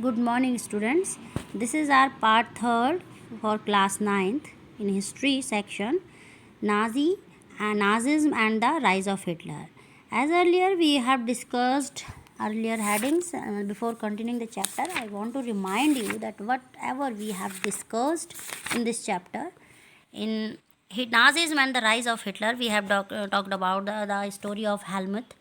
Good morning, students. This is our part third for class ninth in history section, Nazism and the rise of Hitler. As earlier we have discussed earlier headings. Before continuing the chapter, I want to remind you that whatever we have discussed in this chapter, in Nazism and the rise of Hitler, we have talked about the story of Helmut,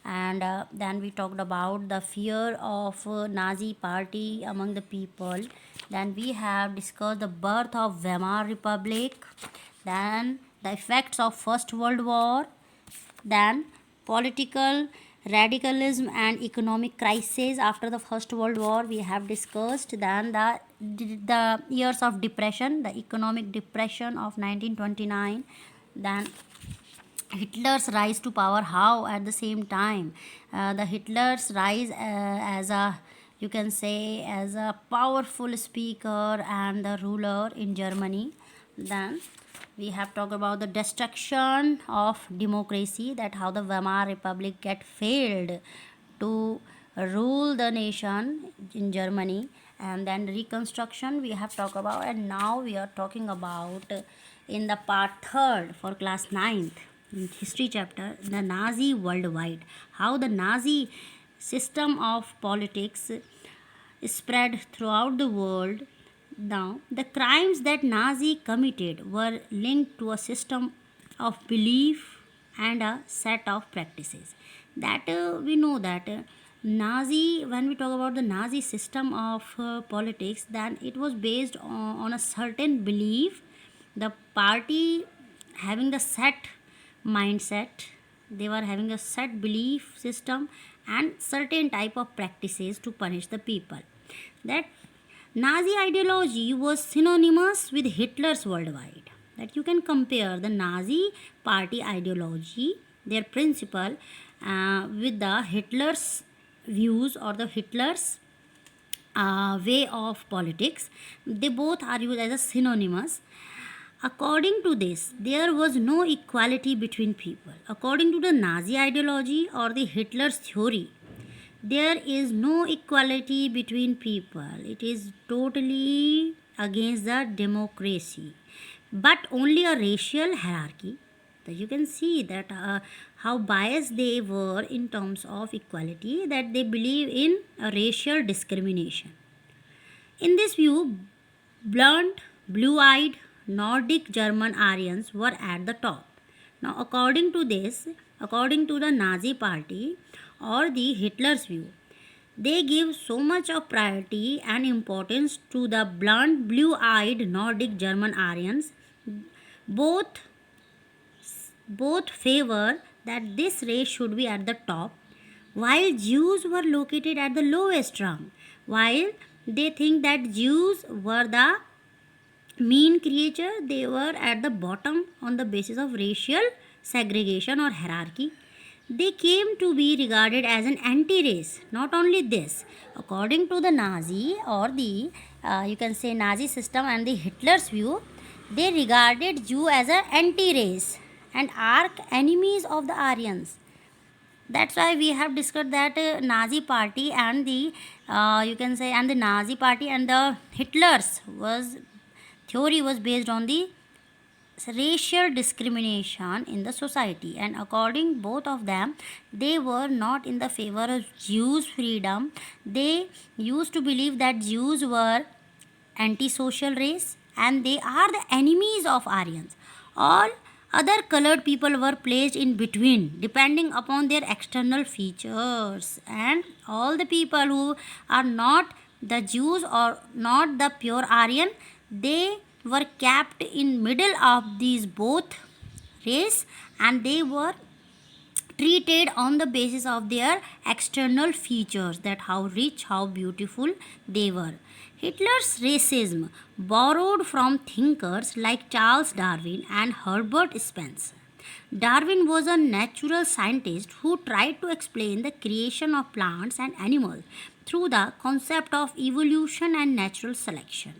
and then we talked about the fear of Nazi party among the people. Then we have discussed the birth of Weimar Republic, then the effects of First World War, then political radicalism and economic crisis after the First World War we have discussed. Then the years of depression, the economic depression of 1929. Then Hitler's rise to power, how at the same time the Hitler's rise as a, you can say, as a powerful speaker and the ruler in Germany. Then we have talked about the destruction of democracy, that how the Weimar Republic get failed to rule the nation in Germany. And then reconstruction we have talked about, and now we are talking about in the part third for class ninth history chapter, the Nazi worldwide, how the Nazi system of politics spread throughout the world. Now, the crimes that Nazi committed were linked to a system of belief and a set of practices. That we know that Nazi, when we talk about the Nazi system of politics, then it was based on a certain belief. The party having the set mindset, they were having a set belief system and certain type of practices to punish the people. That Nazi ideology was synonymous with Hitler's worldwide. That you can compare the Nazi party ideology, their principle, with the Hitler's views or the Hitler's way of politics. They both are used as a synonymous. According to this, there was no equality between people. According to the Nazi ideology or the Hitler's theory, there is no equality between people. It is totally against the democracy, but only a racial hierarchy. So you can see that how biased they were in terms of equality, that they believe in a racial discrimination. In this view, blunt, blue eyed Nordic German Aryans were at the top. Now, according to this, according to the Nazi party or the Hitler's view, they give so much of priority and importance to the blunt, blue eyed Nordic German Aryans. Both, both favor that this race should be at the top, while Jews were located at the lowest rung, while they think that Jews were the mean creature, they were at the bottom on the basis of racial segregation or hierarchy. They came to be regarded as an anti-race. Not only this, according to the Nazi or the you can say Nazi system and the Hitler's view, they regarded Jew as an anti-race and arch enemies of the Aryans. That's why we have discussed that Nazi party and the you can say, and the Nazi party and the Hitler's was theory was based on the racial discrimination in the society, and according both of them, they were not in the favor of Jews freedom. They used to believe that Jews were antisocial race and they are the enemies of Aryans. All other colored people were placed in between depending upon their external features, and all the people who are not the Jews or not the pure Aryan, they were kept in middle of these both race, and they were treated on the basis of their external features, that how rich, how beautiful they were. Hitler's racism borrowed from thinkers like Charles Darwin and Herbert Spencer. Darwin was a natural scientist who tried to explain the creation of plants and animals through the concept of evolution and natural selection.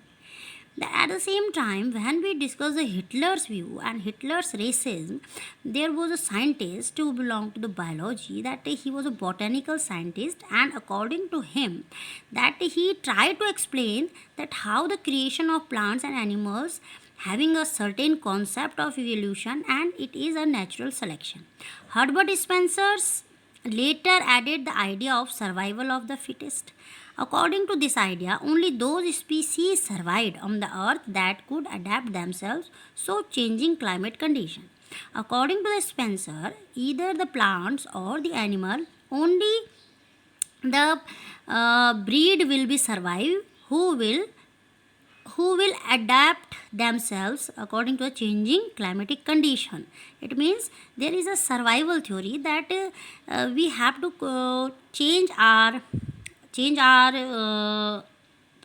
At the same time, when we discuss the Hitler's view and Hitler's racism, there was a scientist who belonged to the biology, that he was a botanical scientist, and according to him, that he tried to explain that how the creation of plants and animals having a certain concept of evolution and it is a natural selection. Herbert Spencer's later added the idea of survival of the fittest. According to this idea, only those species survived on the earth that could adapt themselves to changing climate conditions. According to the Spencer, either the plants or the animal, only the breed will be survive who will adapt themselves according to a changing climatic condition. It means there is a survival theory that we have to change our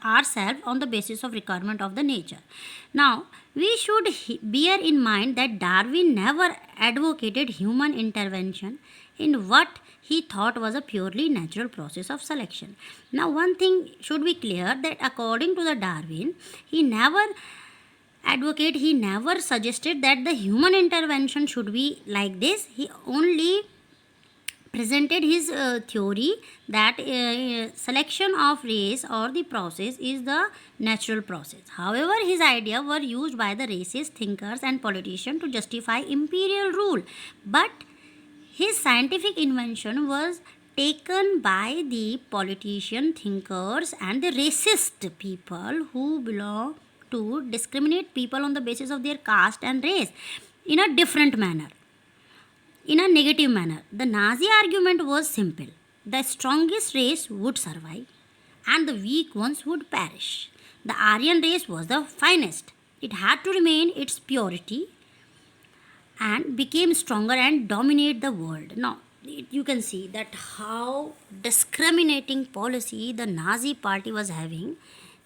ourselves on the basis of requirement of the nature. Now we should bear in mind that Darwin never advocated human intervention in what he thought was a purely natural process of selection. Now one thing should be clear, that according to the Darwin, he never suggested that the human intervention should be like this. He only presented his theory that selection of race or the process is the natural process. However, his ideas were used by the racist thinkers and politicians to justify imperial rule, but his scientific invention was taken by the politician thinkers and the racist people who belong to discriminate people on the basis of their caste and race in a different manner, in a negative manner. The Nazi argument was simple: the strongest race would survive and the weak ones would perish. The Aryan race was the finest. It had to remain its purity and became stronger and dominate the world. Now, you can see that how discriminating policy the Nazi party was having,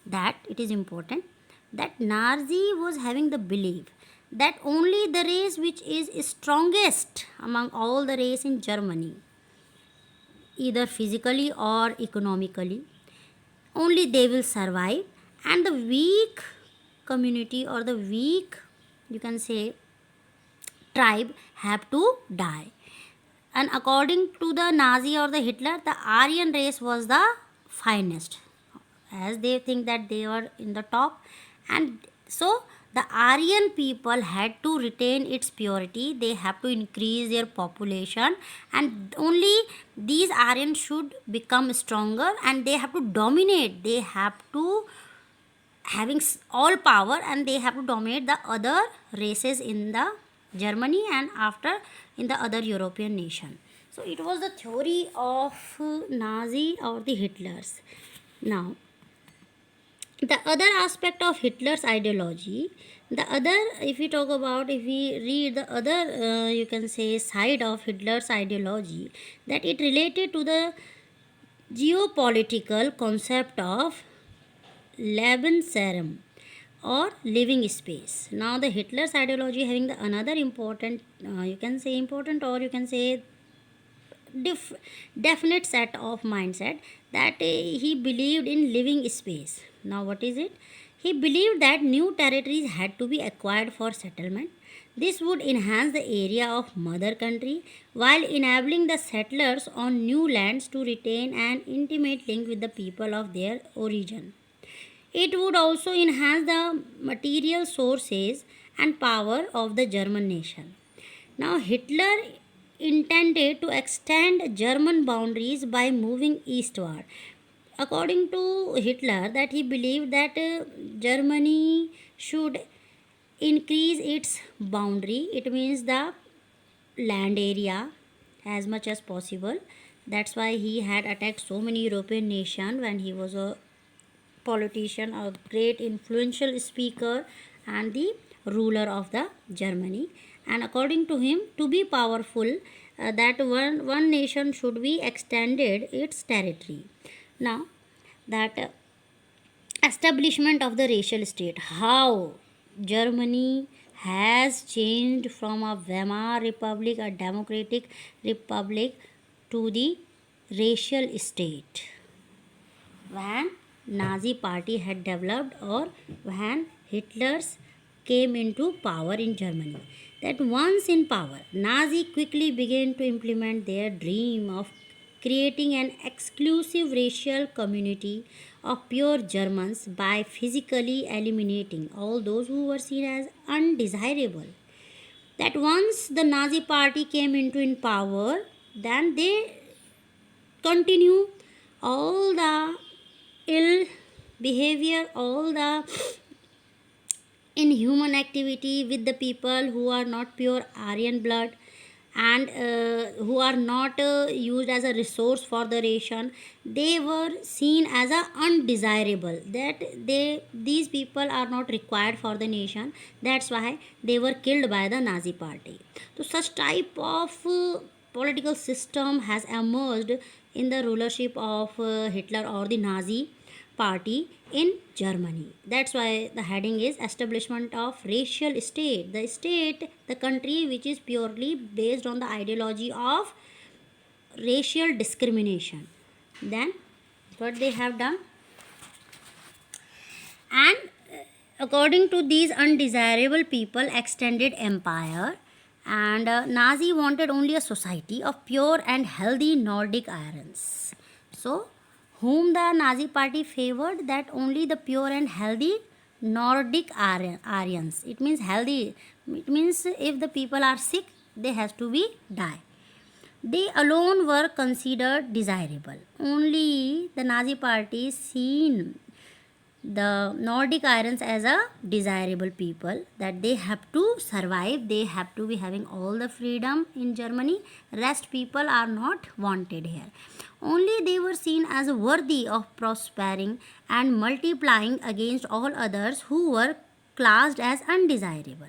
that it is important that Nazi was having the belief that only the race which is strongest among all the race in Germany, either physically or economically, only they will survive, and the weak community or the weak, you can say, tribe have to die. And according to the Nazi or the Hitler, the Aryan race was the finest, as they think that they were in the top, and so the Aryan people had to retain its purity. They have to increase their population, and only these Aryans should become stronger, and they have to dominate. They have to having all power, and they have to dominate the other races in the Germany and after in the other European nation. So it was the theory of Nazi or the Hitlers. Now the other aspect of Hitler's ideology, the other, if we talk about, if we read the other, you can say, side of Hitler's ideology, that it related to the geopolitical concept of Lebensraum or living space. Now the Hitler's ideology having the another important, you can say important, or you can say definite set of mindset, that he believed in living space. Now what is it? He believed that new territories had to be acquired for settlement. This would enhance the area of mother country while enabling the settlers on new lands to retain an intimate link with the people of their origin. It would also enhance the material sources and power of the German nation. Now, Hitler intended to extend German boundaries by moving eastward. According to Hitler, that he believed that Germany should increase its boundary. It means the land area as much as possible. That's why he had attacked so many European nations when he was a politician, a great influential speaker, and the ruler of the Germany. And according to him, to be powerful, that one nation should be extended its territory. Now that establishment of the racial state, how Germany has changed from a Weimar Republic, a democratic republic, to the racial state when Nazi party had developed or when Hitler's came into power in Germany. That once in power, Nazi quickly began to implement their dream of creating an exclusive racial community of pure Germans by physically eliminating all those who were seen as undesirable. That once the Nazi party came into in power, then they continue all the ill behavior, all the inhuman activity with the people who are not pure Aryan blood and who are not used as a resource for the nation. They were seen as a undesirable, that these people are not required for the nation. That's why they were killed by the Nazi party. So such type of political system has emerged in the rulership of Hitler or the Nazi party in Germany. That's why the heading is establishment of racial state. The state, the country which is purely based on the ideology of racial discrimination. Then what they have done, and according to these undesirable people extended empire, and Nazi wanted only a society of pure and healthy Nordic Aryans. So whom the Nazi party favored, that only the pure and healthy Nordic Aryans. It means healthy. It means if the people are sick, they has to be die. They alone were considered desirable. Only the Nazi party seen the Nordic Aryans as a desirable people, that they have to survive, they have to be having all the freedom in Germany. Rest people are not wanted here. Only they were seen as worthy of prospering and multiplying against all others who were classed as undesirable.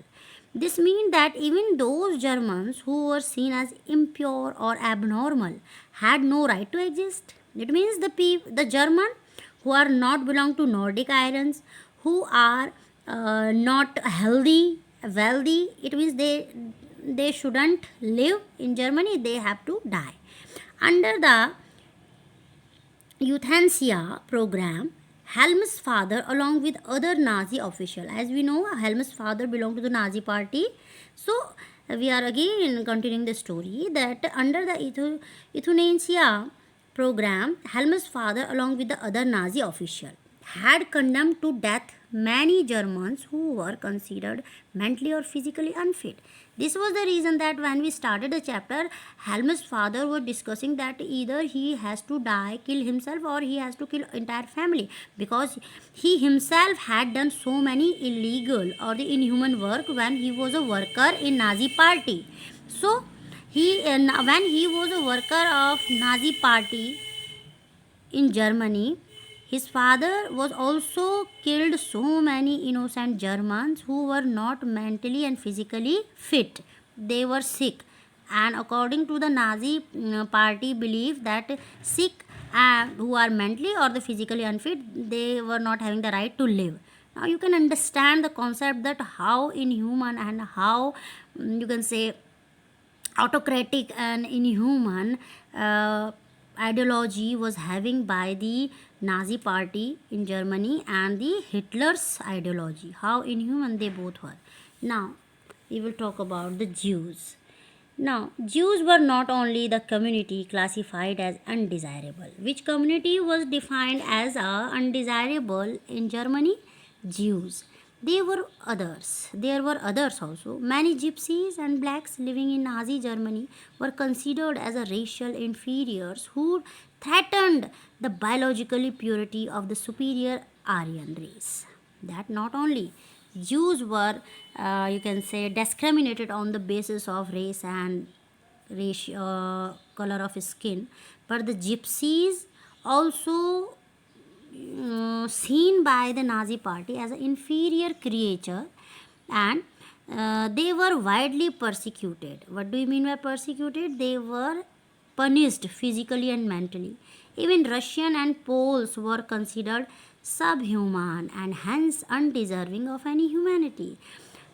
This means that even those Germans who were seen as impure or abnormal had no right to exist. It means the German who are not belong to Nordic Aryans, who are not healthy, wealthy, it means they shouldn't live in Germany, they have to die. Under the euthanasia program, Helm's father, along with other Nazi officials, as we know, Helm's father belonged to the Nazi party. So we are again continuing the story that under the euthanasia program, Helm's father, along with the other Nazi official, had condemned to death many Germans who were considered mentally or physically unfit. This was the reason that when we started the chapter, Helm's father was discussing that either he has to die, kill himself, or he has to kill entire family, because he himself had done so many illegal or the inhuman work when he was a worker in Nazi party. So when he was a worker of Nazi party in Germany, his father was also killed so many innocent Germans who were not mentally and physically fit. They were sick, and according to the Nazi party belief that sick who are mentally or the physically unfit, they were not having the right to live. Now you can understand the concept that how inhuman and how you can say autocratic and inhuman ideology was having by the Nazi party in Germany and the Hitler's ideology, how inhuman they both were. Now we will talk about the Jews. Now, Jews were not only the community classified as undesirable. Which community was defined as undesirable in Germany? Jews. There were others. There were others also. Many gypsies and blacks living in Nazi Germany were considered as a racial inferiors who threatened the biological purity of the superior Aryan race. That not only Jews were, you can say, discriminated on the basis of race and color of skin, but the gypsies also seen by the Nazi party as an inferior creature, and they were widely persecuted. What do you mean by persecuted? They were punished physically and mentally. Even Russian and Poles were considered subhuman and hence undeserving of any humanity.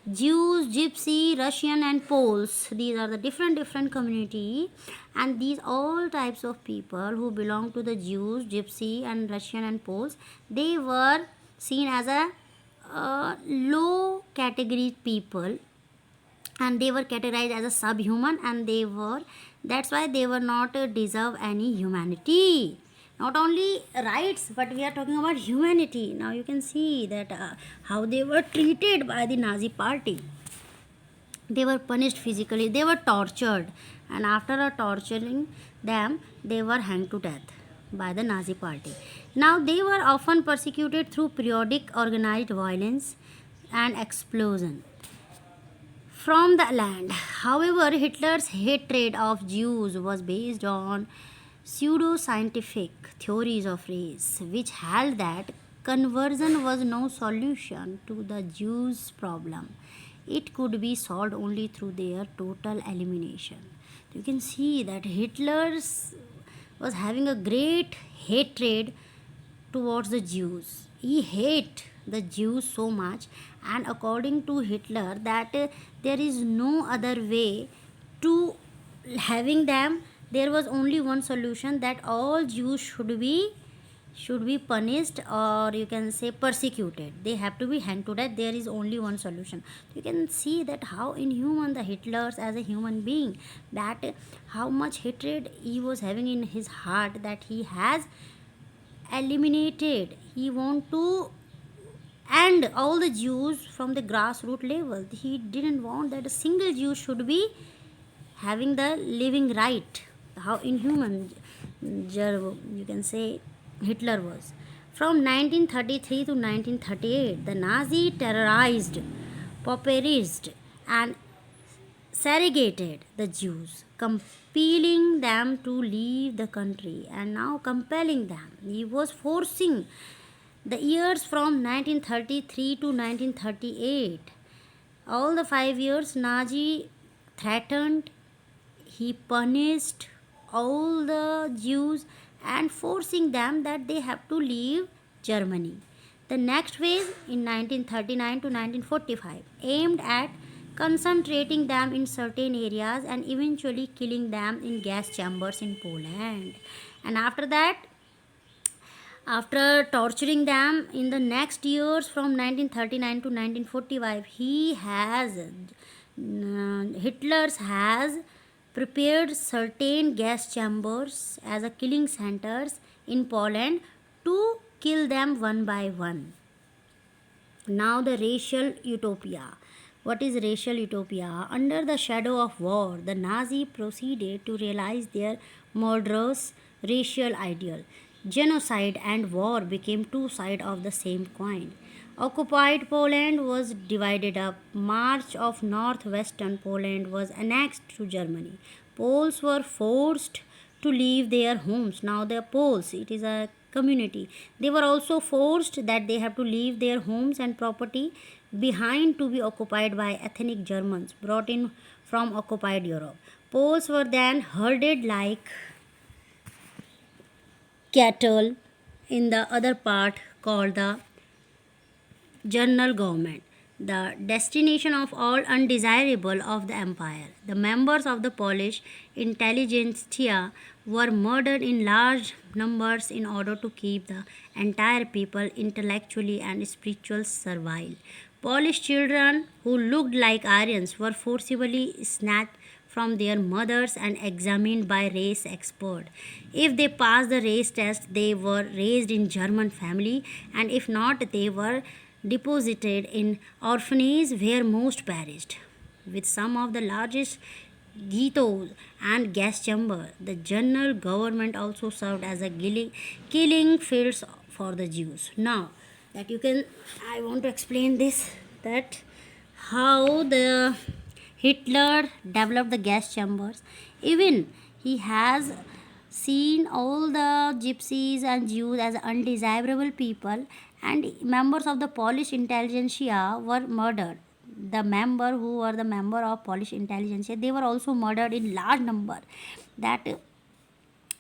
Jews, Gypsy, Russian, and Poles. These are the different community, and these all types of people who belong to the Jews, Gypsy, and Russian and Poles. They were seen as a low category people, and they were categorized as a subhuman, and that's why they were not deserve any humanity, not only rights, but we are talking about humanity. Now you can see that how they were treated by the Nazi party. They were punished physically, they were tortured, and after torturing them, they were hanged to death by the Nazi party. Now they were often persecuted through periodic organized violence and explosion from the land. However, Hitler's hatred of Jews was based on pseudo-scientific theories of race, which held that conversion was no solution to the Jews' problem. It could be solved only through their total elimination. You can see that Hitler was having a great hatred towards the Jews. He hate the Jews so much, and according to Hitler, that there is no other way to having them. There was only one solution, that all Jews should be punished, or you can say persecuted. They have to be hanged to death. There is only one solution. You can see that how inhuman the Hitlers as a human being, that how much hatred he was having in his heart, that he has eliminated. He want to end all the Jews from the grassroots level. He didn't want that a single Jew should be having the living right. How inhuman, you can say, Hitler was. From 1933 to 1938, the Nazi terrorized, pauperized, and segregated the Jews, compelling them to leave the country, and now compelling them. He was forcing the years from 1933 to 1938. All the 5 years, Nazi threatened, he punished all the Jews and forcing them that they have to leave Germany. The next phase in 1939 to 1945 aimed at concentrating them in certain areas and eventually killing them in gas chambers in Poland. And after that, after torturing them in the next years from 1939 to 1945, Hitler has prepared certain gas chambers as a killing centers in Poland to kill them one by one. Now, the racial utopia. What is racial utopia? Under the shadow of war, the Nazi proceeded to realize their murderous racial ideal. Genocide and war became two sides of the same coin. Occupied Poland was divided up. Much of northwestern Poland was annexed to Germany. Poles were forced to leave their homes. Now the Poles, it is a community. They were also forced that they have to leave their homes and property behind to be occupied by ethnic Germans brought in from occupied Europe. Poles were then herded like cattle in the other part called the general government, the destination of all undesirable of the empire. The members of the Polish intelligentsia were murdered in large numbers in order to keep the entire people intellectually and spiritually servile. Polish children who looked like Aryans were forcibly snatched from their mothers and examined by race expert. If they passed the race test, they were raised in German family, and if not, they were deposited in orphanages where most perished. With some of the largest ghettos and gas chambers, the general government also served as a killing fields for the Jews. Now, that you can, I want to explain this, that how the Hitler developed the gas chambers. Even he has seen all the gypsies and Jews as undesirable people, and members of the Polish intelligentsia were murdered. The member who were the member of Polish intelligentsia, they were also murdered in large number. That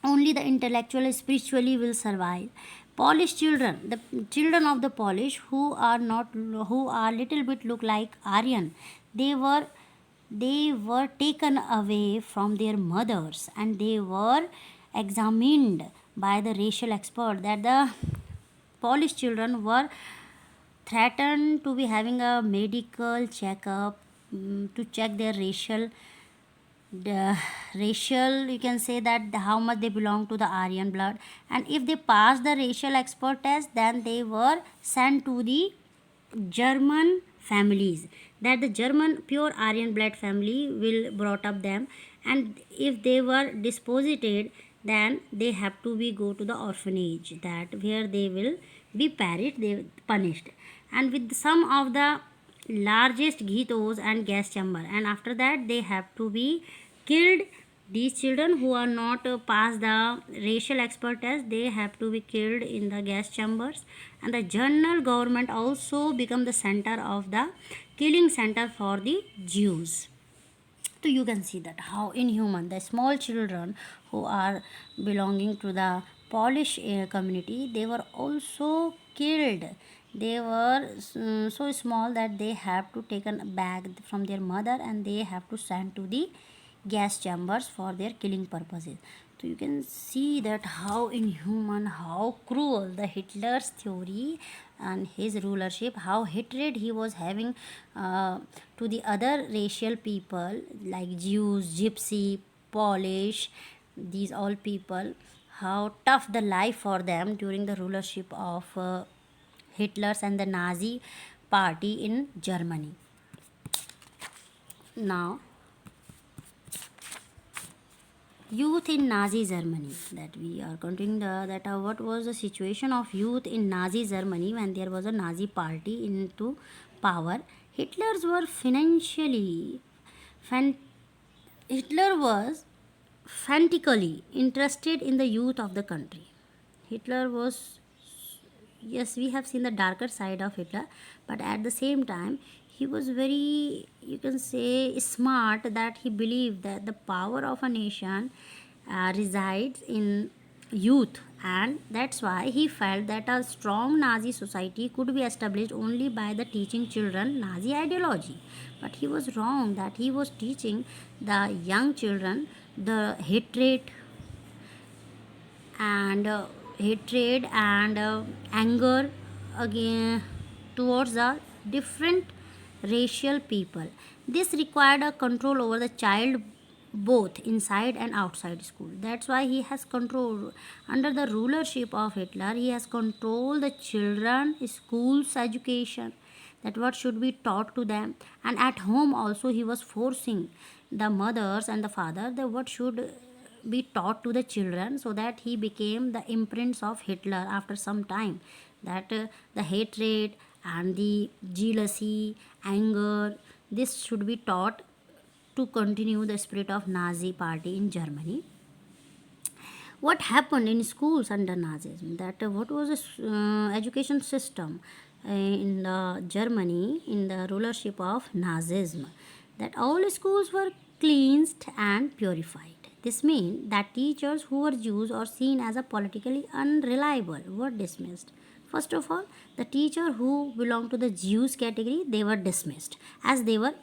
only the intellectual spiritually will survive. Polish children, the children of the Polish who are little bit look like Aryan, they were taken away from their mothers and they were examined by the racial expert, that the Polish children were threatened to be having a medical checkup, to check their the racial, you can say that how much they belong to the Aryan blood, and if they pass the racial expert test, then they were sent to the German families, that the German pure Aryan blood family will brought up them, and if they were disposited, then they have to be go to the orphanage, that where they will be they punished, and with some of the largest ghettos and gas chamber, and after that they have to be killed. These children who are not pass the racial expert test, they have to be killed in the gas chambers, and the general government also become the center of the killing center for the Jews. So you can see that how inhuman the small children who are belonging to the Polish community, they were also killed. They were so small that they have to take a bag from their mother and they have to send to the gas chambers for their killing purposes. So you can see that how inhuman, how cruel the Hitler's theory and his rulership, how hatred he was having to the other racial people like Jews, Gypsy, Polish, these all people, how tough the life for them during the rulership of Hitler's and the Nazi party in Germany. Now, youth in Nazi Germany, that we are continuing that what was the situation of youth in Nazi Germany when there was a Nazi party into power. Hitlers were financially fan, Hitler was frantically interested in the youth of the country. Hitler was, yes, we have seen the darker side of Hitler, but at the same time he was very, you can say, smart, that he believed that the power of a nation resides in youth, and that's why he felt that a strong Nazi society could be established only by the teaching children Nazi ideology. But he was wrong, that he was teaching the young children the and hatred and anger again towards the different racial people. This required a control over the child both inside and outside school. That's why he has control under the rulership of Hitler. He has controlled the children, schools, education, that what should be taught to them, and at home also he was forcing the mothers and the father that what should be taught to the children, so that he became the imprints of Hitler after some time, that the hatred and the jealousy, anger, this should be taught to continue the spirit of Nazi party in Germany. What happened in schools under Nazism, that what was the education system in Germany in the rulership of Nazism, that all schools were cleansed and purified. This means that teachers who were Jews or seen as a politically unreliable were dismissed. First of all, the teacher who belonged to the Jews category, they were dismissed as they were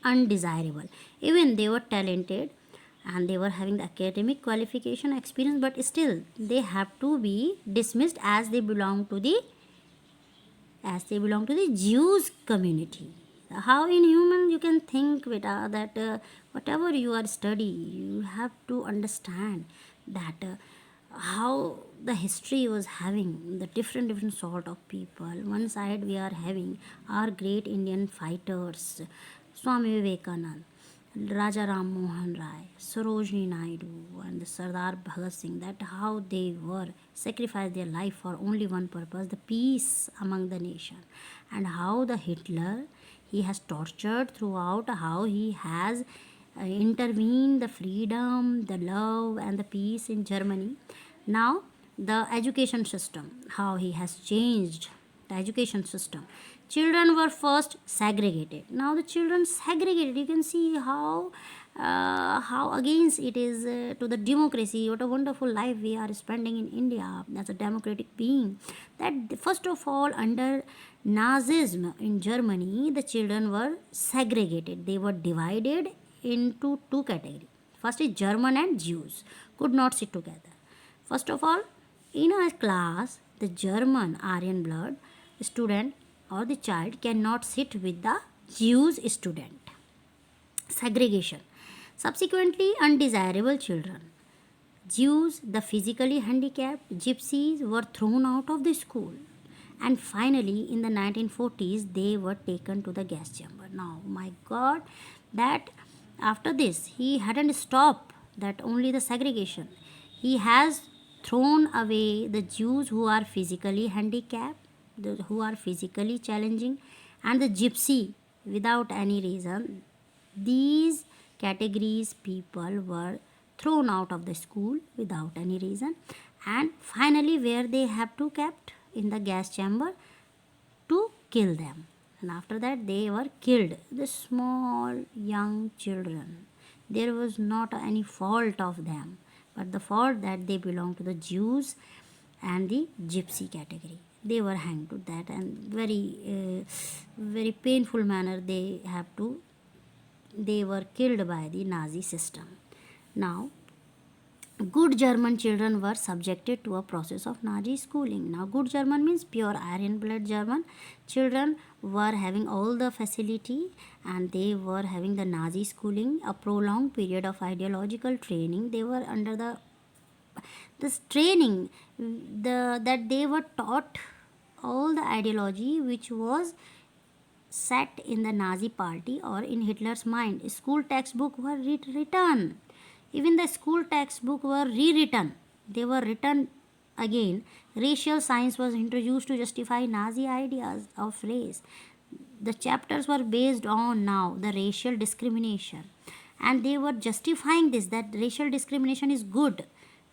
undesirable. Even they were talented and they were having the academic qualification experience, but still they have to be dismissed as they belong to the Jews community. How inhuman, you can think, Vita, that whatever you are studying, you have to understand that how the history was having the different sort of people. One side we are having our great Indian fighters, Swami Vivekanand, Raja Ram Mohan Rai, Sarojini Naidu, and the Sardar Bhagat Singh, that how they were sacrificed their life for only one purpose, the peace among the nation, and how the Hitler, he has tortured throughout, how he has intervened the freedom, the love, and the peace in Germany. Now, the education system, how he has changed the education system. Children were first segregated. Now the children segregated. You can see how against it is to the democracy. What a wonderful life we are spending in India as a democratic being. That first of all, under Nazism in Germany, the children were segregated. They were divided into two categories. First is German and Jews could not sit together. First of all, in a class, the German Aryan blood student or the child cannot sit with the Jews student. Segregation. Subsequently, undesirable children. Jews, the physically handicapped, gypsies were thrown out of the school. And finally, in the 1940s, they were taken to the gas chamber. Now, my God, that after this, he hadn't stopped that only the segregation. He has thrown away the Jews who are physically handicapped, who are physically challenging, and the gypsy without any reason. These categories people were thrown out of the school without any reason, and finally where they have to kept in the gas chamber to kill them. And after that they were killed, the small young children. There was not any fault of them, but the fault that they belong to the Jews and the gypsy category. They were hanged to that, and very painful manner they were killed by the Nazi system. Now, good German children were subjected to a process of Nazi schooling. Now, good German means pure Aryan blood German. Children were having all the facility and they were having the Nazi schooling, a prolonged period of ideological training. They were under this training that they were taught all the ideology which was set in the Nazi party or in Hitler's mind. School textbook were written. Even the school textbook were rewritten. They were written again. Racial science was introduced to justify Nazi ideas of race. The chapters were based on now the racial discrimination, and they were justifying this, that racial discrimination is good.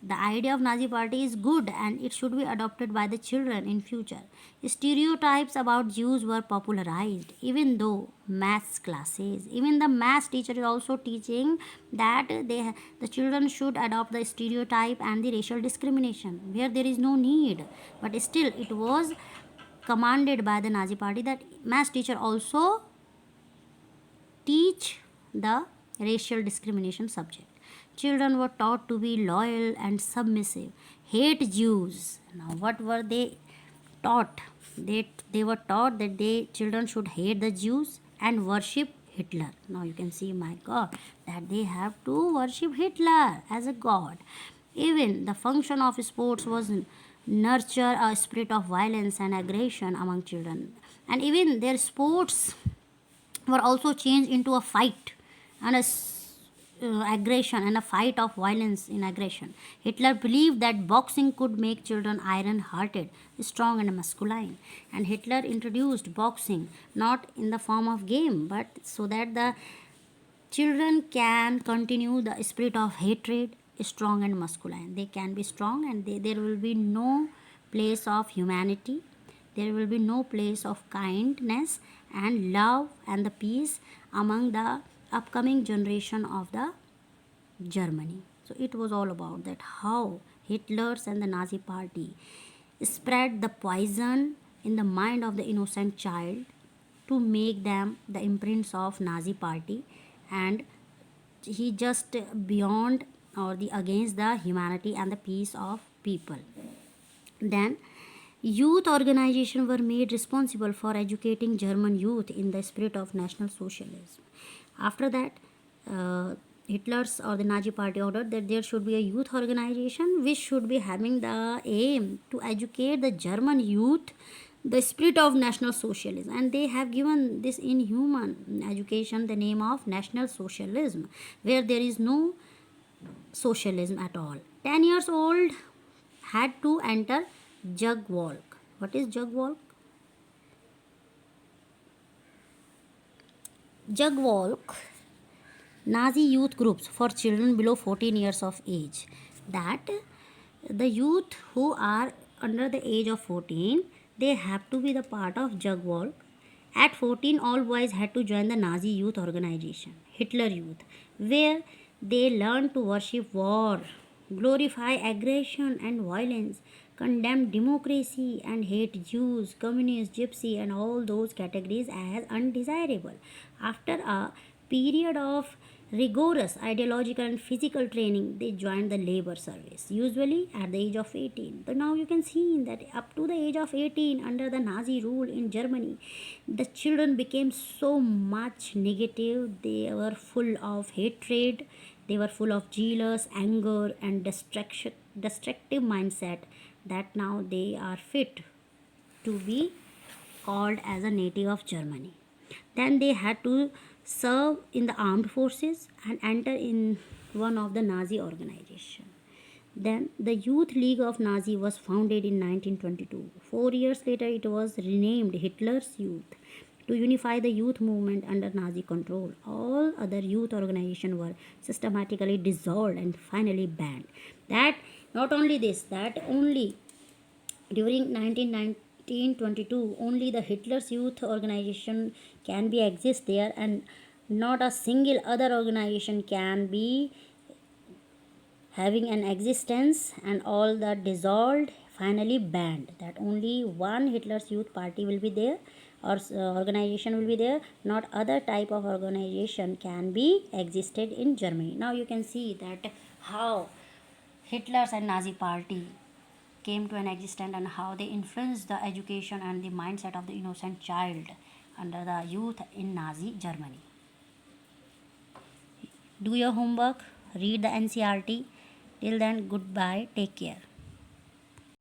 The idea of Nazi party is good and it should be adopted by the children in future. Stereotypes about Jews were popularized, even though maths classes, even the maths teacher is also teaching that the children should adopt the stereotype and the racial discrimination where there is no need. But still it was commanded by the Nazi party that maths teacher also teach the racial discrimination subject. Children were taught to be loyal and submissive, hate Jews. Now, what were they taught? They were taught that children should hate the Jews and worship Hitler. Now, you can see, my God, that they have to worship Hitler as a god. Even the function of sports was nurture a spirit of violence and aggression among children. And even their sports were also changed into a fight and aggression and a fight of violence in aggression. Hitler believed that boxing could make children iron hearted, strong, and masculine. And Hitler introduced boxing not in the form of game but so that the children can continue the spirit of hatred, strong and masculine. They can be strong and there will be no place of humanity. There will be no place of kindness and love and the peace among the upcoming generation of the Germany. So it was all about that how Hitler's and the Nazi party spread the poison in the mind of the innocent child to make them the imprints of Nazi party, and he just beyond or the against the humanity and the peace of people. Then youth organizations were made responsible for educating German youth in the spirit of National Socialism. After that, Hitler's or the Nazi party ordered that there should be a youth organization which should be having the aim to educate the German youth the spirit of National Socialism, and they have given this inhuman education the name of National Socialism, where there is no socialism at all. 10 years old had to enter Jagdwalk. What is Jagdwalk? Jagdwalk, Nazi youth groups for children below 14 years of age. That the youth who are under the age of 14, they have to be the part of Jugwalk. At 14, all boys had to join the Nazi youth organization, Hitler Youth, where they learned to worship war, glorify aggression and violence, condemn democracy, and hate Jews, communists, gypsy, and all those categories as undesirable. After a period of rigorous ideological and physical training, they joined the labor service, usually at the age of 18. So now you can see that up to the age of 18, under the Nazi rule in Germany, the children became so much negative. They were full of hatred, they were full of jealous, anger, and destructive mindset, that now they are fit to be called as a native of Germany. Then they had to serve in the armed forces and enter in one of the Nazi organization. Then the Youth League of Nazi was founded in 1922. 4 years later, it was renamed Hitler's Youth to unify the youth movement under Nazi control. All other youth organizations were systematically dissolved and finally banned. That not only this, that only during 1922 only the Hitler's Youth organization can be exist there, and not a single other organization can be having an existence, and all the dissolved, finally banned. That only one Hitler's Youth Party will be there, or organization will be there, not other type of organization can be existed in Germany. Now you can see that how Hitler's and Nazi party came to an existence and how they influenced the education and the mindset of the innocent child under the youth in Nazi Germany. Do your homework, read the NCRT. Till then, goodbye, take care.